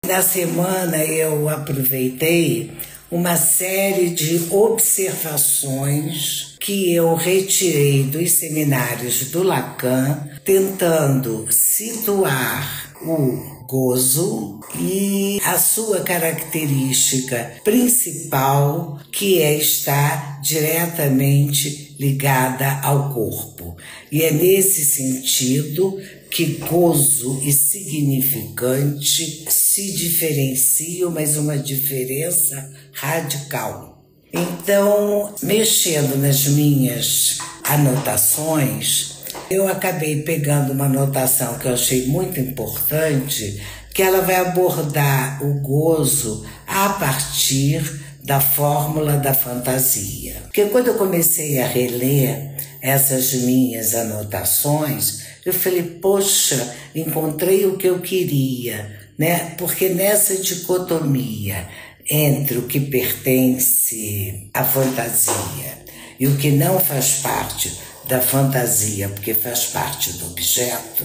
Na semana eu aproveitei uma série de observações que eu retirei dos seminários do Lacan, tentando situar o gozo e a sua característica principal, que é estar diretamente ligada ao corpo. E é nesse sentido que gozo e significante se diferenciam, mas uma diferença radical. Então, mexendo nas minhas anotações, eu acabei pegando uma anotação que eu achei muito importante, que ela vai abordar o gozo a partir da fórmula da fantasia. Porque quando eu comecei a reler essas minhas anotações, eu falei, poxa, encontrei o que eu queria, né? Porque nessa dicotomia entre o que pertence à fantasia e o que não faz parte da fantasia, porque faz parte do objeto,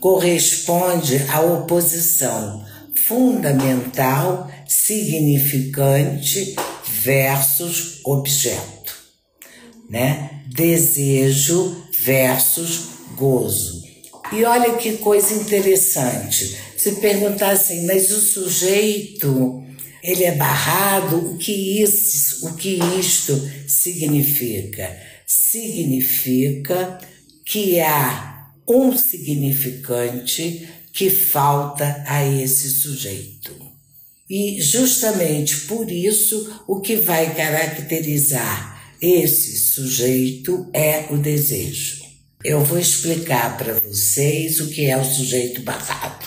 corresponde à oposição fundamental, significante versus objeto, né? Desejo versus gozo. E olha que coisa interessante, se perguntar assim, mas o sujeito, ele é barrado, o que isto significa? Significa que há um significante que falta a esse sujeito. E justamente por isso o que vai caracterizar esse sujeito é o desejo. Eu vou explicar para vocês o que é o sujeito barrado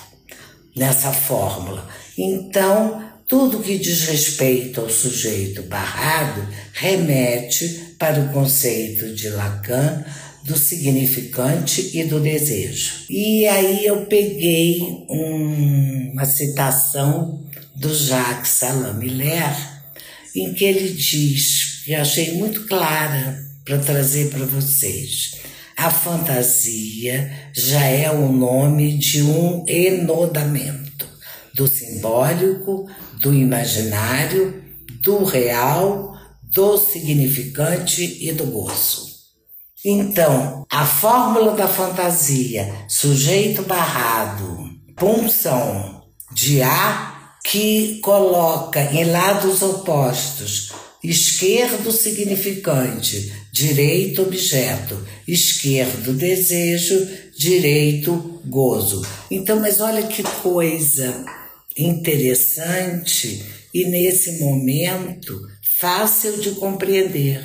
nessa fórmula. Então, tudo que diz respeito ao sujeito barrado remete para o conceito de Lacan do significante e do desejo. E aí eu peguei uma citação do Jacques Salain Miller, em que ele diz, que eu achei muito clara para trazer para vocês, a fantasia já é o nome de um enodamento do simbólico, do imaginário, do real, do significante e do gozo. Então, a fórmula da fantasia, sujeito barrado, punção de A, que coloca em lados opostos, esquerdo significante, direito objeto, esquerdo desejo, direito gozo. Então, mas olha que coisa interessante e nesse momento fácil de compreender.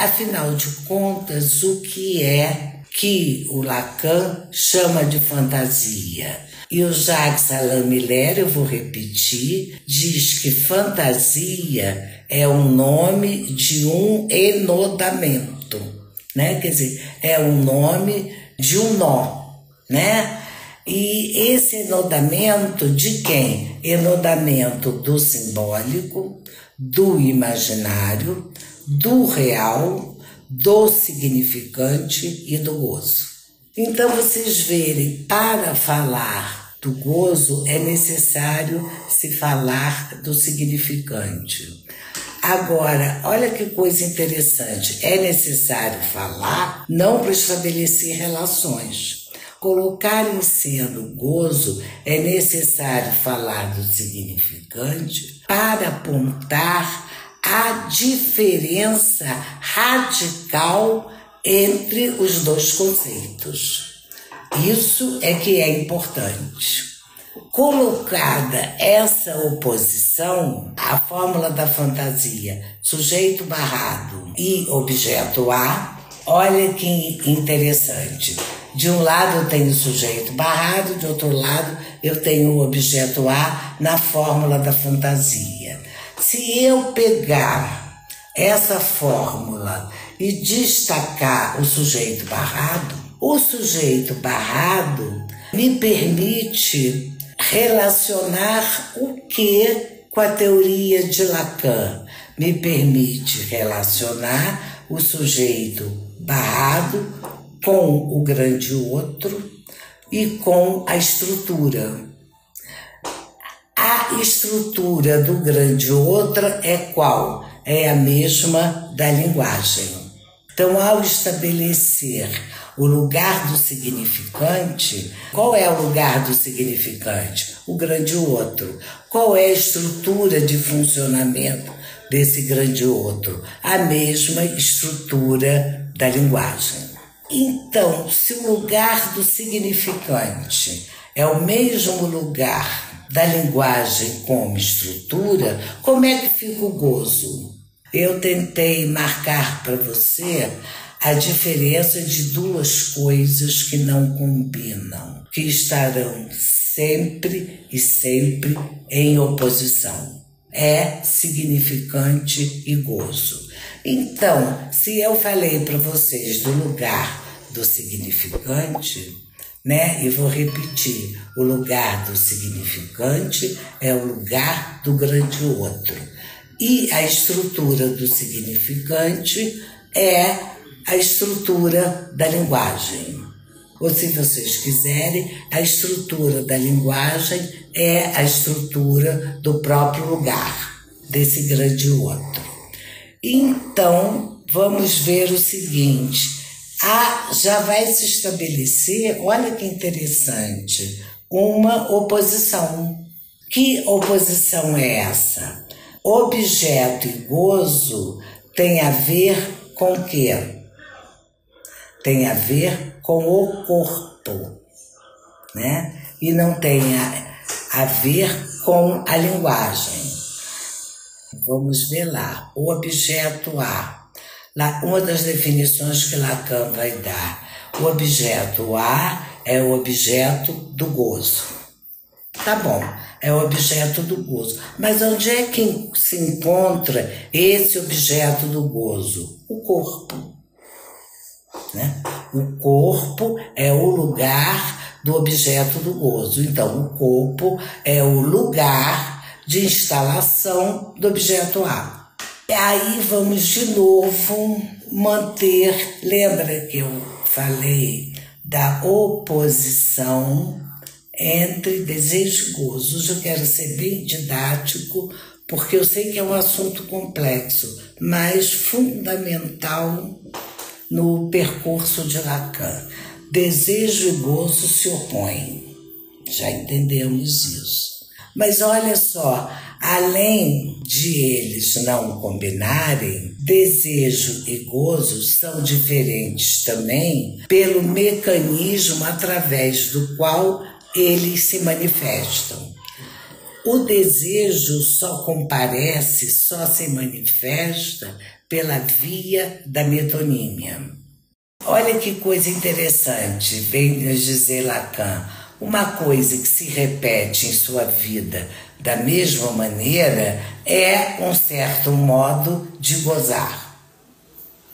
Afinal de contas, o que é que o Lacan chama de fantasia? E o Jacques Alain Miller, eu vou repetir, diz que fantasia é o nome de um enodamento, né? Quer dizer, é o nome de um nó, né? E esse enodamento de quem? Enodamento do simbólico, do imaginário, do real, do significante e do gozo. Então, vocês verem, para falar do gozo é necessário se falar do significante. Agora, olha que coisa interessante, é necessário falar não para estabelecer relações. Colocar em cena o gozo é necessário falar do significante para apontar a diferença radical entre os dois conceitos. Isso é que é importante. Colocada essa oposição, a fórmula da fantasia, sujeito barrado e objeto A, olha que interessante. De um lado eu tenho o sujeito barrado, de outro lado eu tenho o objeto A na fórmula da fantasia. Se eu pegar essa fórmula e destacar o sujeito barrado me permite relacionar o que com a teoria de Lacan? Me permite relacionar o sujeito barrado com o grande outro e com a estrutura. A estrutura do grande outro é qual? É a mesma da linguagem. Então, ao estabelecer o lugar do significante, qual é o lugar do significante? O grande outro. Qual é a estrutura de funcionamento desse grande outro? A mesma estrutura da linguagem. Então, se o lugar do significante é o mesmo lugar da linguagem como estrutura, como é que fica o gozo? Eu tentei marcar para você a diferença de duas coisas que não combinam, que estarão sempre e sempre em oposição. É significante e gozo. Então, se eu falei para vocês do lugar do significante, né? E vou repetir, o lugar do significante é o lugar do grande outro. E a estrutura do significante é a estrutura da linguagem. Ou, se vocês quiserem, a estrutura da linguagem é a estrutura do próprio lugar, desse grande outro. Então, vamos ver o seguinte, já vai se estabelecer, olha que interessante, uma oposição. Que oposição é essa? Objeto e gozo tem a ver com o quê? Tem a ver com o corpo, né? E não tem a ver com a linguagem. Vamos ver lá, o objeto A. Uma das definições que Lacan vai dar. O objeto A é o objeto do gozo. Tá bom, é o objeto do gozo. Mas onde é que se encontra esse objeto do gozo? O corpo. Né? O corpo é o lugar do objeto do gozo. Então, o corpo é o lugar de instalação do objeto A. E aí vamos de novo manter, lembra que eu falei da oposição entre desejo e gozo? Hoje eu quero ser bem didático, porque eu sei que é um assunto complexo, mas fundamental no percurso de Lacan. Desejo e gozo se opõem, já entendemos isso. Mas olha só, além de eles não combinarem, desejo e gozo são diferentes também pelo mecanismo através do qual eles se manifestam. O desejo só comparece, só se manifesta pela via da metonímia. Olha que coisa interessante, vem nos dizer Lacan. Uma coisa que se repete em sua vida da mesma maneira é um certo modo de gozar,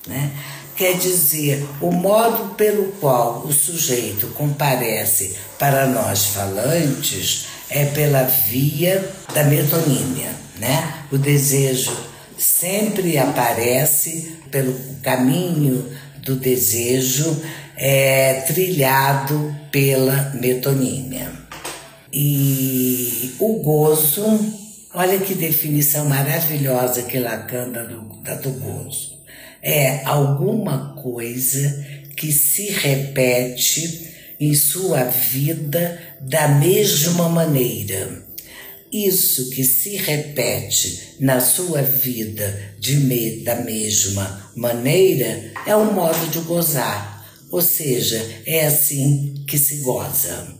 né? Quer dizer, o modo pelo qual o sujeito comparece para nós falantes é pela via da metonímia, né? O desejo sempre aparece pelo caminho do desejo trilhado pela metonímia. E o gozo, olha que definição maravilhosa que Lacan dá do gozo. É alguma coisa que se repete em sua vida da mesma maneira. Isso que se repete na sua vida da mesma maneira é um modo de gozar. Ou seja, é assim que se goza.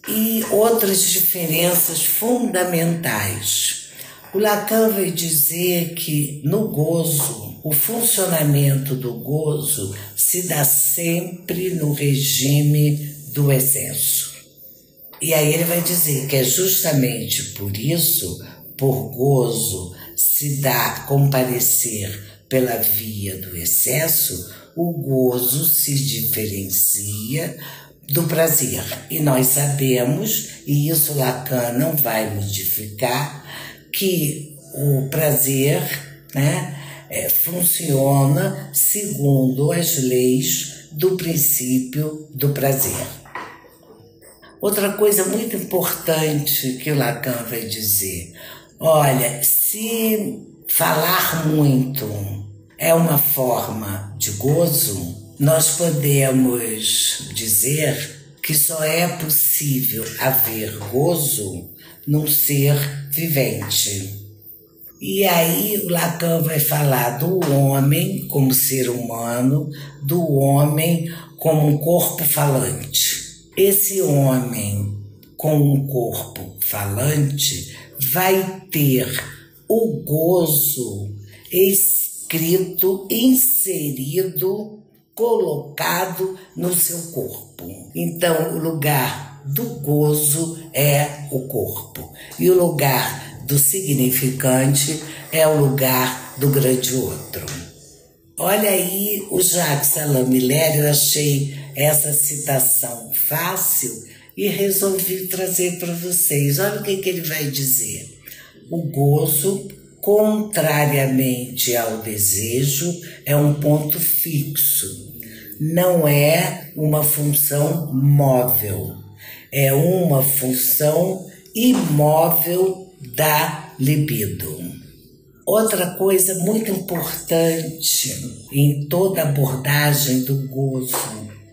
E outras diferenças fundamentais. O Lacan vai dizer que no gozo, o funcionamento do gozo se dá sempre no regime do excesso. E aí ele vai dizer que é justamente por isso, por gozo, se dá comparecer pela via do excesso, o gozo se diferencia do prazer. E nós sabemos, e isso Lacan não vai modificar, que o prazer, né, funciona segundo as leis do princípio do prazer. Outra coisa muito importante que o Lacan vai dizer: olha, se falar muito é uma forma de gozo, nós podemos dizer que só é possível haver gozo num ser vivente. E aí o Lacan vai falar do homem como ser humano, do homem como um corpo falante. Esse homem com um corpo falante vai ter o gozo escrito, inserido, colocado no seu corpo. Então, o lugar do gozo é o corpo. E o lugar do significante é o lugar do grande outro. Olha aí o Jacques Alain Miller, eu achei essa citação fácil e resolvi trazer para vocês. Olha o que ele vai dizer. O gozo, contrariamente ao desejo, é um ponto fixo. Não é uma função móvel. É uma função imóvel da libido. Outra coisa muito importante em toda a abordagem do gozo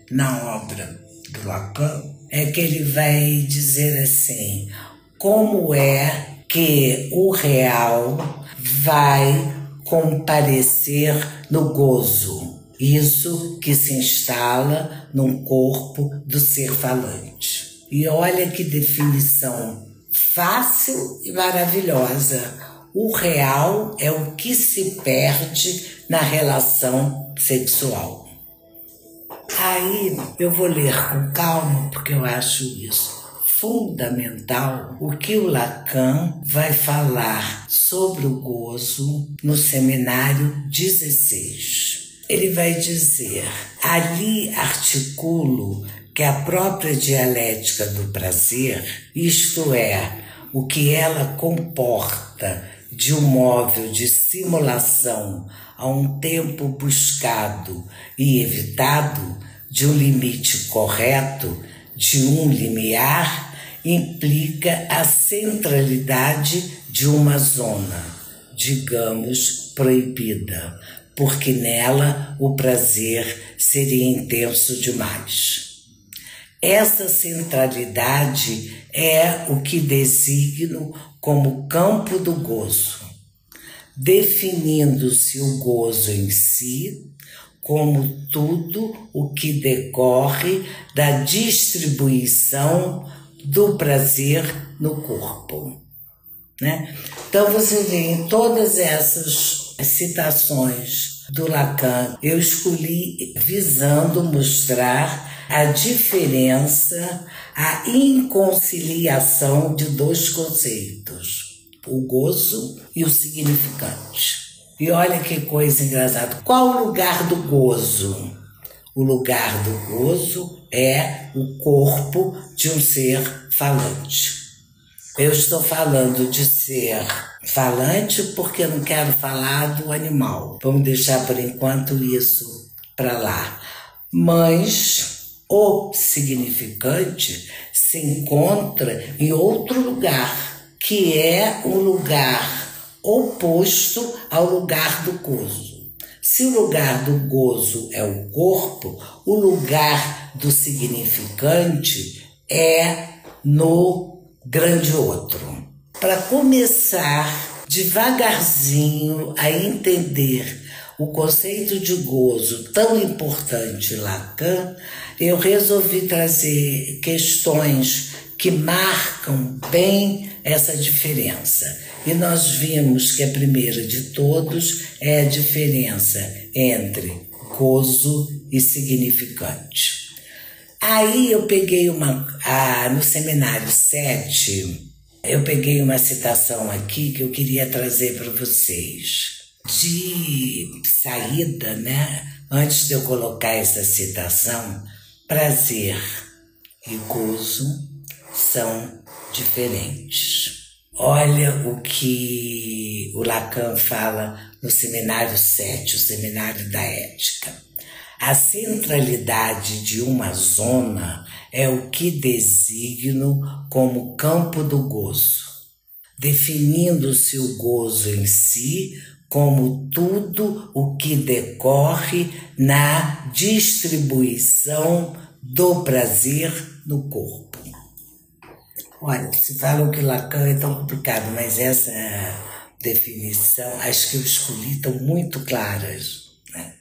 na obra do Lacan é que ele vai dizer assim: como é que o real vai comparecer no gozo? Isso que se instala num corpo do ser falante. E olha que definição fácil e maravilhosa. O real é o que se perde na relação sexual. Aí eu vou ler com calma, porque eu acho isso fundamental, o que o Lacan vai falar sobre o gozo no seminário 16. Ele vai dizer: ali articulo que a própria dialética do prazer, isto é, o que ela comporta de um móvel de simulação a um tempo buscado e evitado, de um limite correto, de um limiar, implica a centralidade de uma zona, digamos, proibida, porque nela o prazer seria intenso demais. Essa centralidade é o que designo como campo do gozo, definindo-se o gozo em si como tudo o que decorre da distribuição do prazer no corpo, né? Então você vê em todas essas citações do Lacan, eu escolhi visando mostrar a diferença, a inconciliação de dois conceitos, o gozo e o significante. E olha que coisa engraçada. Qual o lugar do gozo? O lugar do gozo é o corpo de um ser falante. Eu estou falando de ser falante porque eu não quero falar do animal. Vamos deixar por enquanto isso para lá. Mas o significante se encontra em outro lugar, que é um lugar oposto ao lugar do gozo. Se o lugar do gozo é o corpo, o lugar do significante é no grande outro. Para começar devagarzinho a entender o conceito de gozo tão importante Lacan, eu resolvi trazer questões que marcam bem essa diferença. E nós vimos que a primeira de todos é a diferença entre gozo e significante. Aí eu peguei no seminário 7, eu peguei uma citação aqui que eu queria trazer para vocês. De saída, né? Antes de eu colocar essa citação, prazer e gozo são diferentes. Olha o que o Lacan fala no seminário 7, o seminário da ética. A centralidade de uma zona é o que designo como campo do gozo, definindo-se o gozo em si como tudo o que decorre na distribuição do prazer no corpo. Olha, se falam que Lacan é tão complicado, mas essa definição, acho que eu escolhi, estão muito claras, né?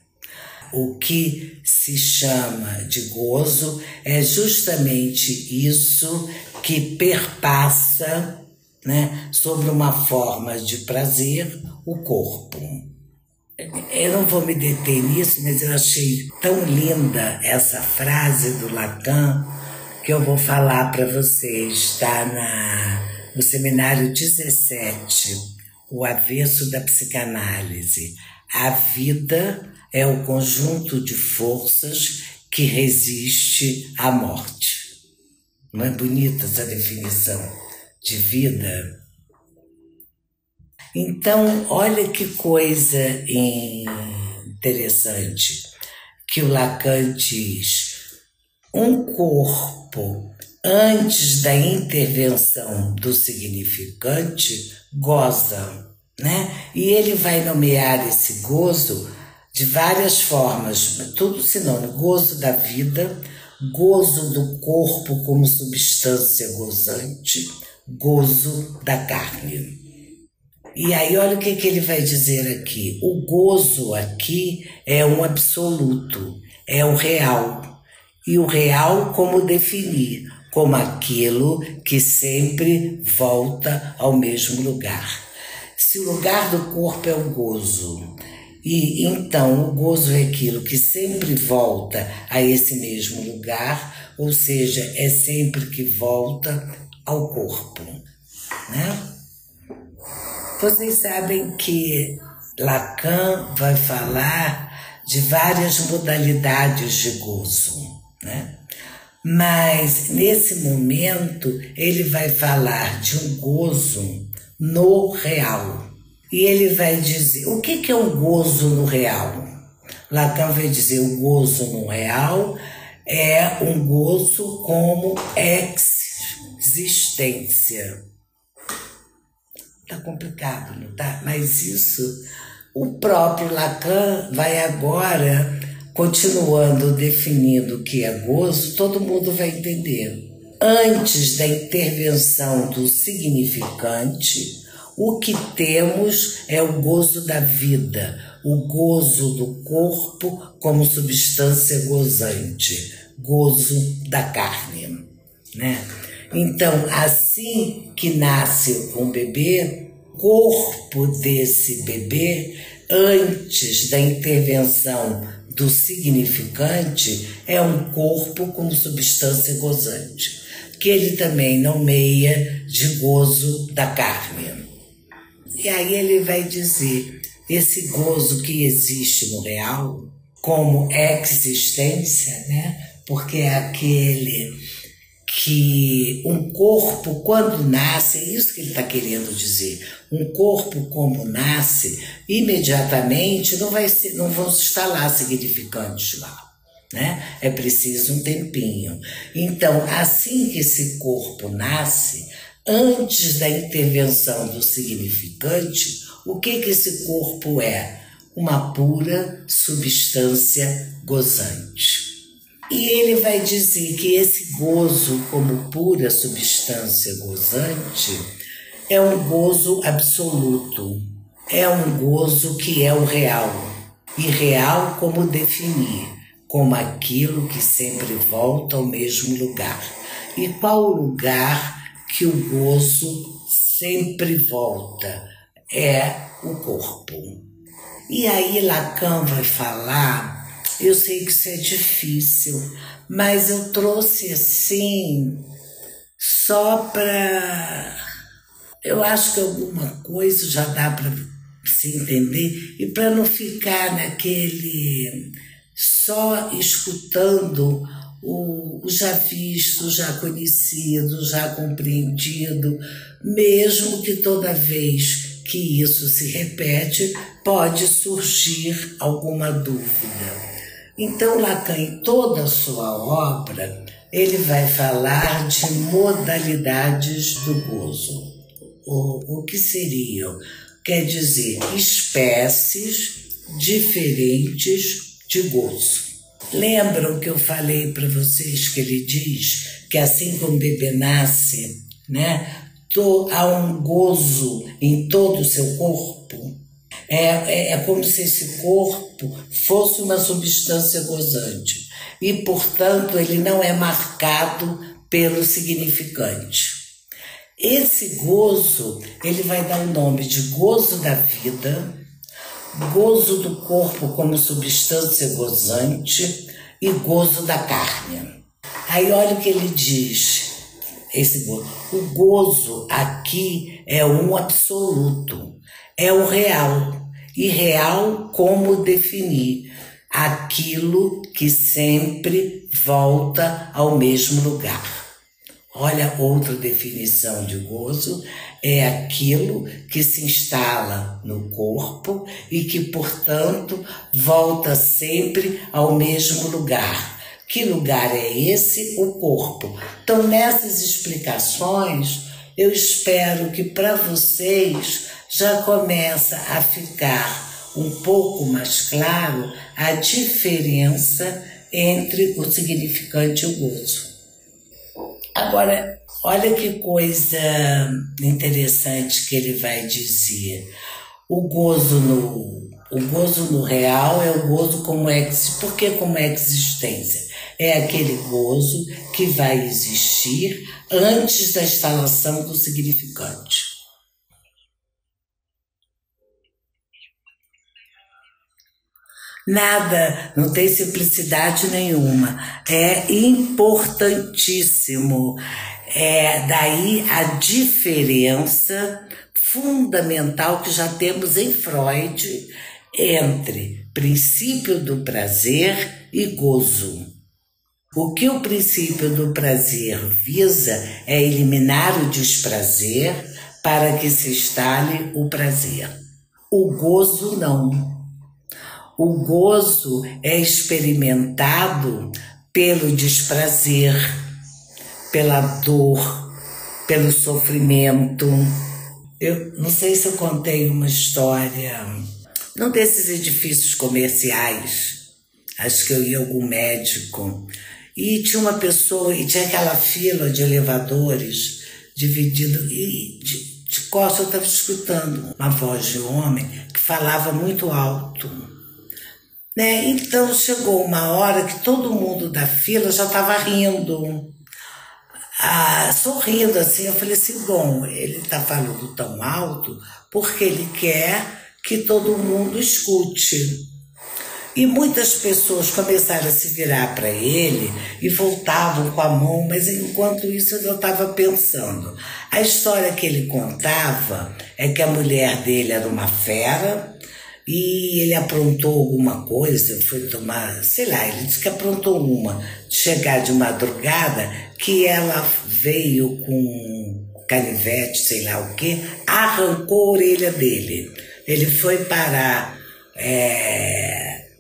O que se chama de gozo é justamente isso que perpassa, né, sobre uma forma de prazer o corpo. Eu não vou me deter nisso, mas eu achei tão linda essa frase do Lacan que eu vou falar para vocês. Está no seminário 17, O Avesso da Psicanálise. A vida é o conjunto de forças que resiste à morte. Não é bonita essa definição de vida? Então, olha que coisa interessante que o Lacan diz. Um corpo, antes da intervenção do significante, goza, né? E ele vai nomear esse gozo de várias formas, tudo sinônimo: gozo da vida, gozo do corpo como substância gozante, gozo da carne. E aí olha o que ele vai dizer aqui. O gozo aqui é um absoluto, é o real. E o real como definir? Como aquilo que sempre volta ao mesmo lugar. Se o lugar do corpo é o gozo, e então o gozo é aquilo que sempre volta a esse mesmo lugar, ou seja, é sempre que volta ao corpo, né? Vocês sabem que Lacan vai falar de várias modalidades de gozo, né? Mas nesse momento ele vai falar de um gozo no real. E ele vai dizer, o que é um gozo no real? Lacan vai dizer, o gozo no real é um gozo como existência. Tá complicado, não tá? Mas isso, o próprio Lacan vai agora, continuando definindo o que é gozo, todo mundo vai entender. Antes da intervenção do significante, o que temos é o gozo da vida, o gozo do corpo como substância gozante, gozo da carne, né? Então, assim que nasce um bebê, o corpo desse bebê, antes da intervenção do significante, é um corpo como substância gozante, que ele também nomeia de gozo da carne. E aí ele vai dizer, esse gozo que existe no real, como existência, né? Porque é aquele que um corpo, quando nasce, é isso que ele está querendo dizer, um corpo como nasce, imediatamente não vão se instalar significantes lá, né? É preciso um tempinho. Então, assim que esse corpo nasce, antes da intervenção do significante, o que esse corpo é? Uma pura substância gozante. E ele vai dizer que esse gozo como pura substância gozante é um gozo absoluto, é um gozo que é o real. E real como definir? Como aquilo que sempre volta ao mesmo lugar. E qual o lugar que o gozo sempre volta? É o corpo. E aí Lacan vai falar, eu sei que isso é difícil, mas eu trouxe assim, só para... Eu acho que alguma coisa já dá para se entender, e para não ficar naquele... só escutando o já visto, já conhecido, já compreendido, mesmo que toda vez que isso se repete, pode surgir alguma dúvida. Então, Lacan, em toda a sua obra, ele vai falar de modalidades do gozo. O que seriam? Quer dizer, espécies diferentes de gozo. Lembram que eu falei para vocês que ele diz que assim como o bebê nasce, né, há um gozo em todo o seu corpo? É como se esse corpo fosse uma substância gozante e, portanto, ele não é marcado pelo significante. Esse gozo, ele vai dar o nome de gozo da vida, gozo do corpo como substância gozante e gozo da carne. Aí olha o que ele diz, esse gozo. O gozo aqui é um absoluto, é o real. E real como definir? Aquilo que sempre volta ao mesmo lugar. Olha, outra definição de gozo é aquilo que se instala no corpo e que, portanto, volta sempre ao mesmo lugar. Que lugar é esse? O corpo. Então, nessas explicações, eu espero que para vocês já começa a ficar um pouco mais claro a diferença entre o significante e o gozo. Agora, olha que coisa interessante que ele vai dizer. O gozo no real é o gozo como por que como existência? É aquele gozo que vai existir antes da instalação do significante. Nada, não tem simplicidade nenhuma. É importantíssimo. É daí a diferença fundamental que já temos em Freud entre princípio do prazer e gozo. O que o princípio do prazer visa é eliminar o desprazer para que se instale o prazer. O gozo não. O gozo é experimentado pelo desprazer, pela dor, pelo sofrimento. Eu não sei se eu contei uma história, num desses edifícios comerciais, acho que eu ia a algum médico, e tinha uma pessoa, e tinha aquela fila de elevadores dividido, e de costas eu estava escutando uma voz de homem que falava muito alto. Né? Então chegou uma hora que todo mundo da fila já estava rindo, sorrindo assim. Eu falei assim, bom, ele está falando tão alto porque ele quer que todo mundo escute. E muitas pessoas começaram a se virar para ele e voltavam com a mão, mas enquanto isso eu estava pensando. A história que ele contava é que a mulher dele era uma fera, e ele aprontou alguma coisa, foi tomar, sei lá, ele disse que aprontou chegar de madrugada, que ela veio com canivete, sei lá o quê, arrancou a orelha dele. Ele foi parar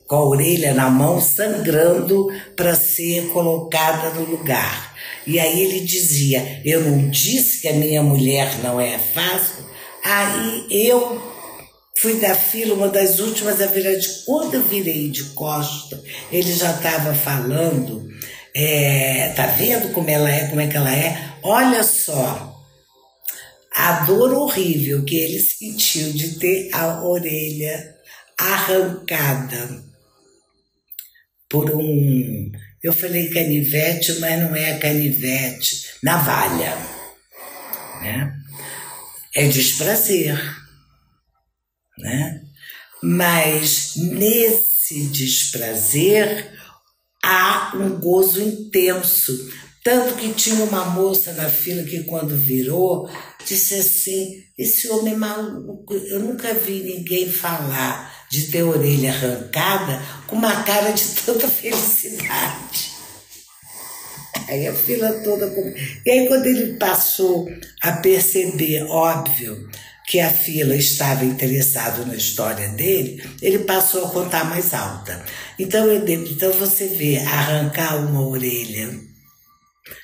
com a orelha na mão, sangrando, para ser colocada no lugar. E aí ele dizia, eu não disse que a minha mulher não é fácil? Aí eu fui da fila, uma das últimas a virar quando eu virei de costa, ele já estava falando, tá vendo como ela é, como é que ela é? Olha só, a dor horrível que ele sentiu de ter a orelha arrancada por eu falei canivete, mas não é canivete, navalha, né? É desprazer. Né? Mas nesse desprazer há um gozo intenso. Tanto que tinha uma moça na fila que quando virou, disse assim, esse homem é maluco, eu nunca vi ninguém falar de ter a orelha arrancada com uma cara de tanta felicidade. Aí a fila toda... E aí quando ele passou a perceber, óbvio, que a fila estava interessado na história dele, ele passou a contar mais alta. Então você vê, arrancar uma orelha,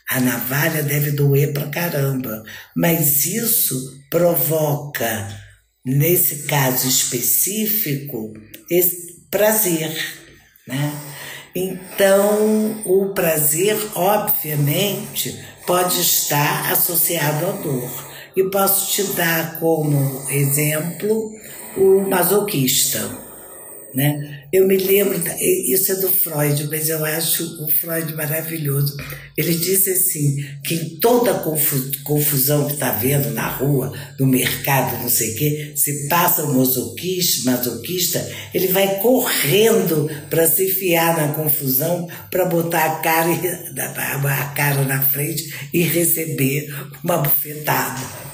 a navalha deve doer pra caramba, mas isso provoca, nesse caso específico, esse prazer, né? Então, o prazer, obviamente, pode estar associado à dor. E posso te dar como exemplo o masoquista, né? Eu me lembro, isso é do Freud, mas eu acho o Freud maravilhoso. Ele disse assim, que em toda confusão que está vendo na rua, no mercado, não sei o quê, se passa o masoquista, ele vai correndo para se enfiar na confusão, para botar a cara na frente e receber uma bufetada.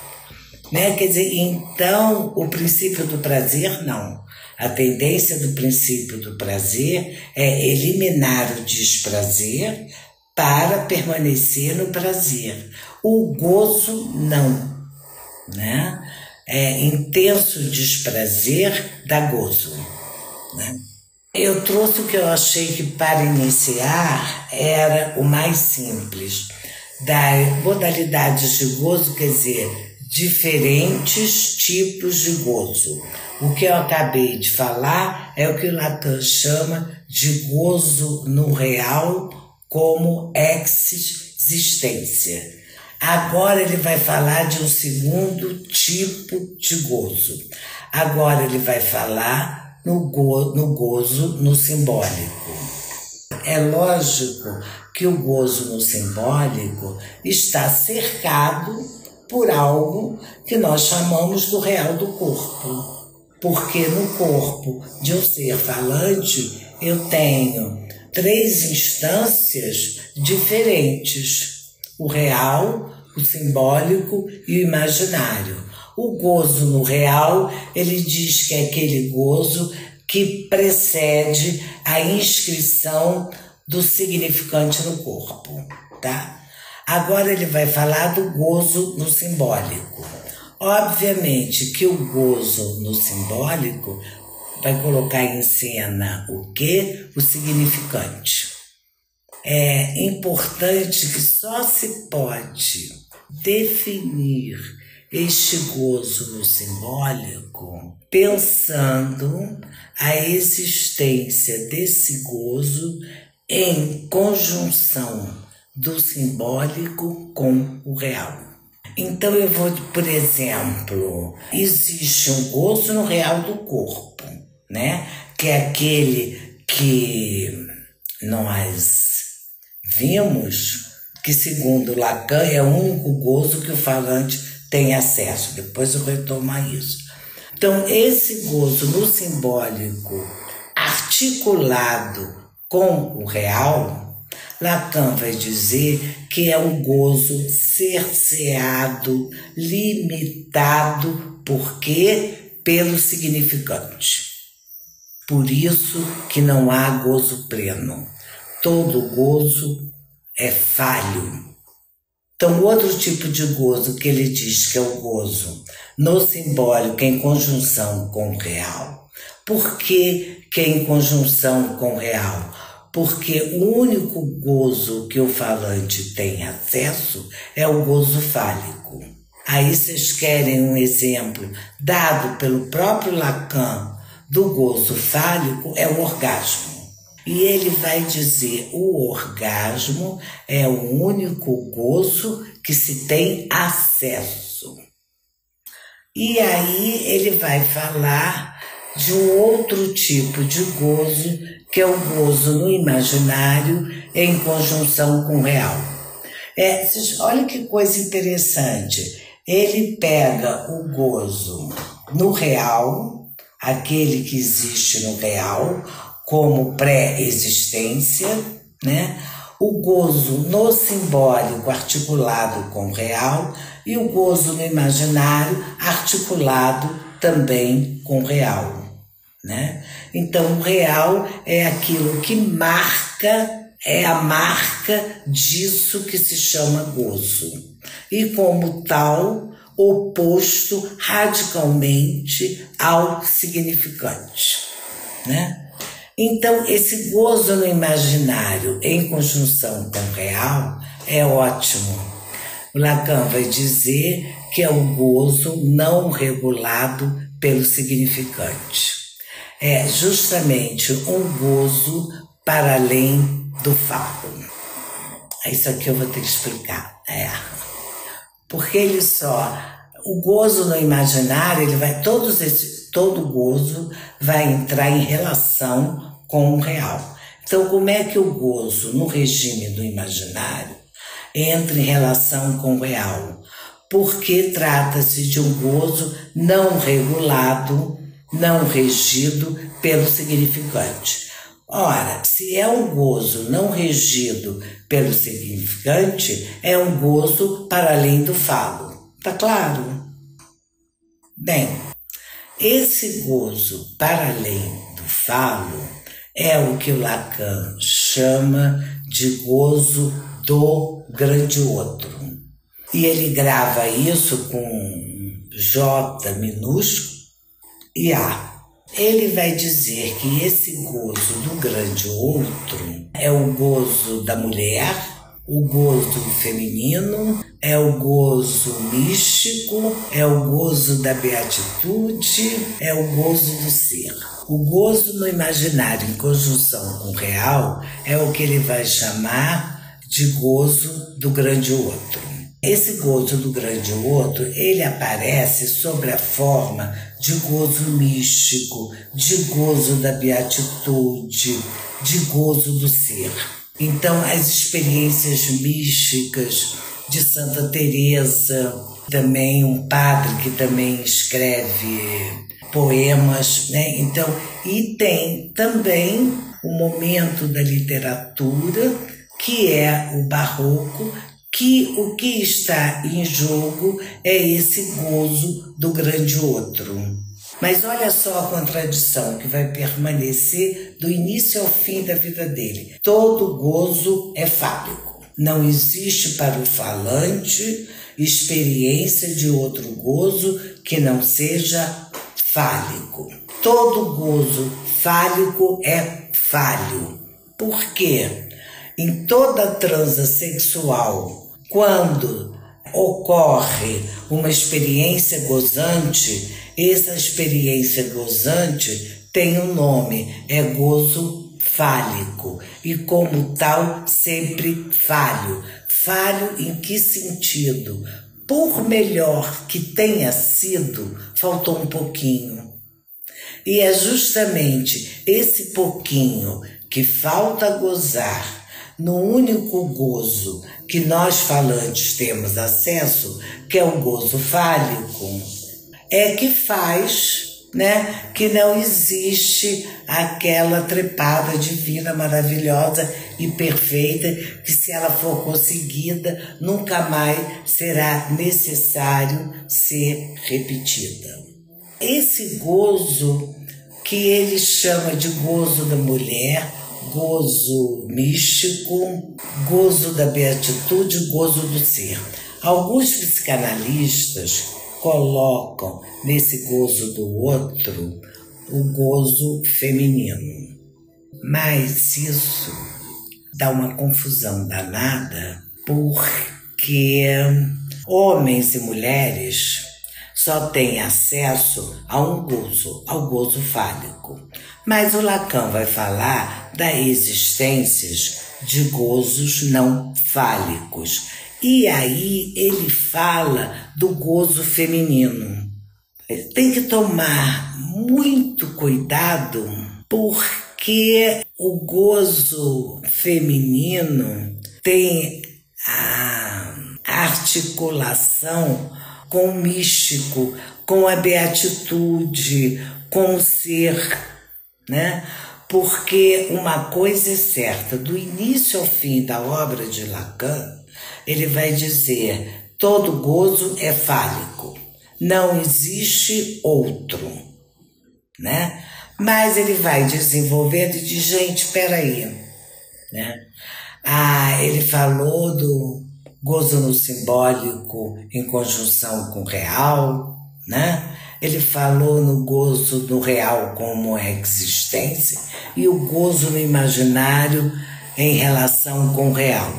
Né? Quer dizer, então, o princípio do prazer, não. A tendência do princípio do prazer é eliminar o desprazer para permanecer no prazer. O gozo, não. Né? Intenso desprazer dá gozo. Né? Eu trouxe o que eu achei que, para iniciar, era o mais simples. Das modalidades de gozo, quer dizer, diferentes tipos de gozo. O que eu acabei de falar é o que o Lacan chama de gozo no real como existência. Agora ele vai falar de um segundo tipo de gozo. Agora ele vai falar no gozo no simbólico. É lógico que o gozo no simbólico está cercado por algo que nós chamamos do real do corpo. Porque no corpo de um ser falante eu tenho 3 instâncias diferentes: o real, o simbólico e o imaginário. O gozo no real, ele diz que é aquele gozo que precede a inscrição do significante no corpo, tá? Agora ele vai falar do gozo no simbólico. Obviamente que o gozo no simbólico vai colocar em cena o quê? O significante. É importante que só se pode definir este gozo no simbólico pensando a existência desse gozo em conjunção do simbólico com o real. Então eu vou, por exemplo, existe um gozo no real do corpo, né? Que é aquele que nós vimos, que segundo Lacan é o único gozo que o falante tem acesso. Depois eu retomo isso. Então esse gozo no simbólico articulado com o real, Lacan vai dizer que é um gozo cerceado, limitado, por quê? Pelo significante. Por isso que não há gozo pleno. Todo gozo é falho. Então, outro tipo de gozo que ele diz que é o gozo no simbólico em conjunção com o real. Por que é em conjunção com o real? Porque o único gozo que o falante tem acesso é o gozo fálico. Aí vocês querem um exemplo dado pelo próprio Lacan do gozo fálico, é o orgasmo. E ele vai dizer o orgasmo é o único gozo que se tem acesso. E aí ele vai falar de um outro tipo de gozo, que é o gozo no imaginário em conjunção com o real. Olha que coisa interessante. Ele pega o gozo no real, aquele que existe no real, como pré-existência, né? O gozo no simbólico articulado com o real e o gozo no imaginário articulado também com o real. Né? Então, o real é aquilo que marca, é a marca disso que se chama gozo. E como tal, oposto radicalmente ao significante, né? Então, esse gozo no imaginário em conjunção com o real é ótimo. O Lacan vai dizer que é o gozo não regulado pelo significante. É justamente um gozo para além do falo. Isso aqui eu vou ter que explicar. Porque o gozo no imaginário, todo gozo vai entrar em relação com o real. Então, como é que o gozo no regime do imaginário entra em relação com o real? Porque trata-se de um gozo não regulado, não regido pelo significante. Ora, se é um gozo não regido pelo significante, é um gozo para além do falo. Tá claro? Bem, esse gozo para além do falo é o que o Lacan chama de gozo do grande outro. E ele grava isso com J minúsculo e A. Ele vai dizer que esse gozo do grande outro é o gozo da mulher, o gozo feminino, é o gozo místico, é o gozo da beatitude, é o gozo do ser. O gozo no imaginário em conjunção com o real é o que ele vai chamar de gozo do grande outro. Esse gozo do grande outro, ele aparece sob a forma de gozo místico, de gozo da beatitude, de gozo do ser. Então, as experiências místicas de Santa Teresa, também um padre que também escreve poemas, né? Então, e tem também o momento da literatura, que é o barroco, que o que está em jogo é esse gozo do grande outro. Mas olha só a contradição que vai permanecer do início ao fim da vida dele. Todo gozo é fálico. Não existe para o falante experiência de outro gozo que não seja fálico. Todo gozo fálico é falho. Por quê? Em toda transa sexual, quando ocorre uma experiência gozante, essa experiência gozante tem um nome, é gozo fálico, e como tal, sempre falho. Falho em que sentido? Por melhor que tenha sido, faltou um pouquinho. E é justamente esse pouquinho que falta gozar, no único gozo que nós falantes temos acesso, que é o gozo fálico, é que faz, né, que não existe aquela trepada divina, maravilhosa e perfeita, que se ela for conseguida, nunca mais será necessário ser repetida. Esse gozo que ele chama de gozo da mulher, gozo místico, gozo da beatitude, gozo do ser. Alguns psicanalistas colocam nesse gozo do outro o gozo feminino. Mas isso dá uma confusão danada, porque homens e mulheres só têm acesso a um gozo, ao gozo fálico. Mas o Lacan vai falar das existências de gozos não fálicos. E aí ele fala do gozo feminino. Tem que tomar muito cuidado, porque o gozo feminino tem a articulação com o místico, com a beatitude, com o ser, né? Porque uma coisa é certa, do início ao fim da obra de Lacan, ele vai dizer: todo gozo é fálico, não existe outro, né? Mas ele vai desenvolvendo e diz: gente, espera aí, né? Ele falou gozo no simbólico em conjunção com o real, né? Ele falou no gozo do real como existência e o gozo no imaginário em relação com o real.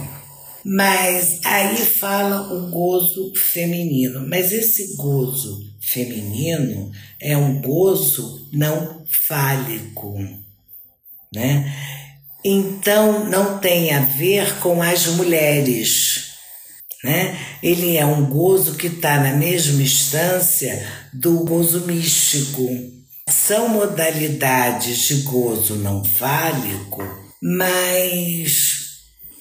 Mas aí fala o gozo feminino. Mas esse gozo feminino é um gozo não fálico, né? Então não tem a ver com as mulheres, né? Ele é um gozo que está na mesma instância do gozo místico. São modalidades de gozo não fálico, mas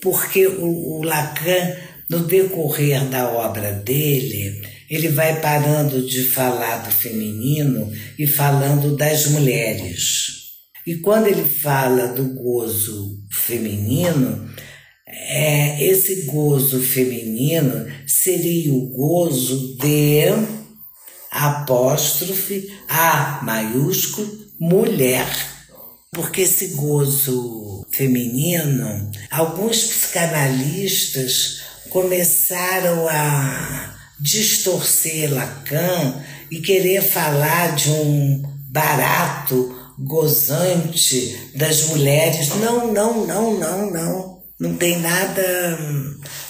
porque o Lacan, no decorrer da obra dele, ele vai parando de falar do feminino e falando das mulheres. E quando ele fala do gozo feminino, esse gozo feminino seria o gozo de apóstrofe A maiúsculo mulher. Porque esse gozo feminino, alguns psicanalistas começaram a distorcer Lacan e querer falar de um barato gozante das mulheres. Não. Não tem nada,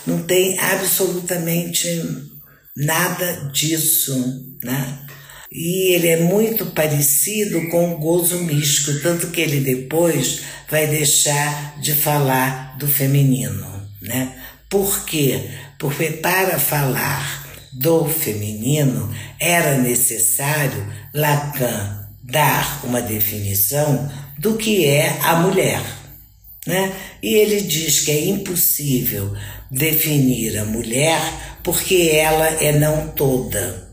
não tem absolutamente nada disso, né? E ele é muito parecido com o gozo místico, tanto que ele depois vai deixar de falar do feminino, né? Por quê? Porque para falar do feminino era necessário Lacan dar uma definição do que é a mulher, né? E ele diz que é impossível definir a mulher porque ela é não toda.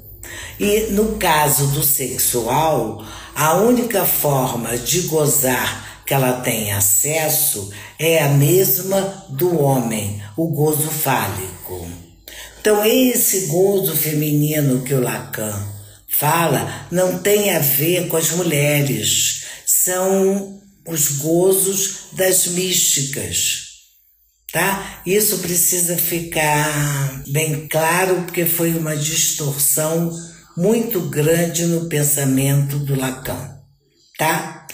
E no caso do sexual, a única forma de gozar que ela tem acesso é a mesma do homem, o gozo fálico. Então esse gozo feminino que o Lacan fala não tem a ver com as mulheres, são os gozos das místicas, tá? Isso precisa ficar bem claro porque foi uma distorção muito grande no pensamento do Lacan, tá?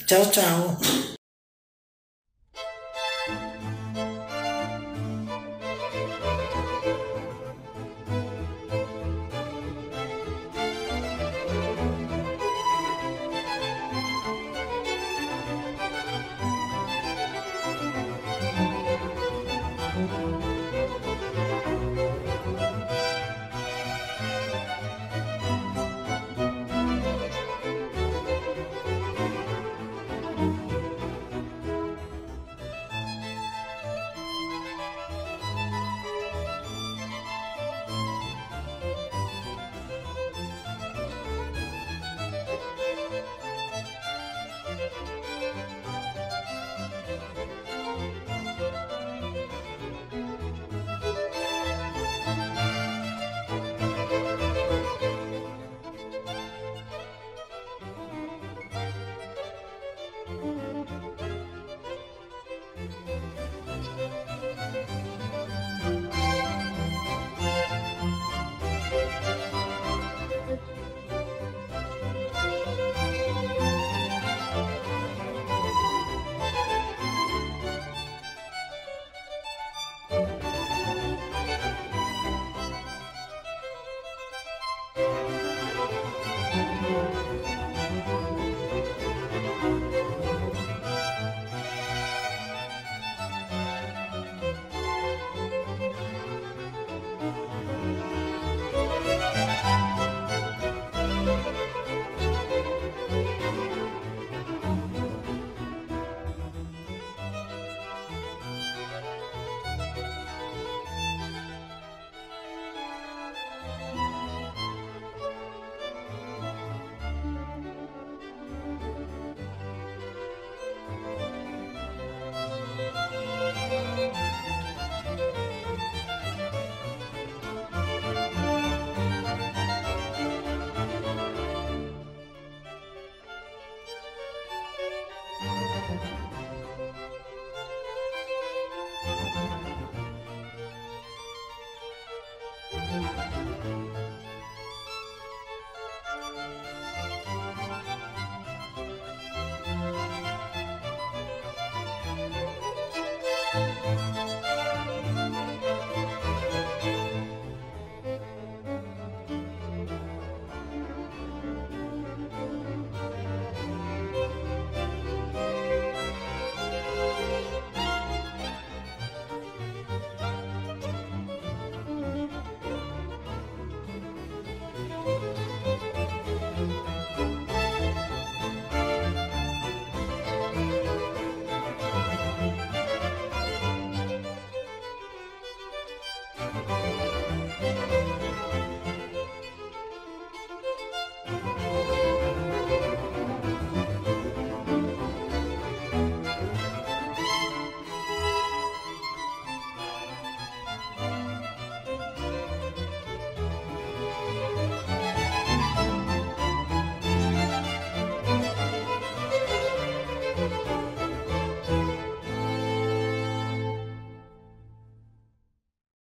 Tchau, tchau.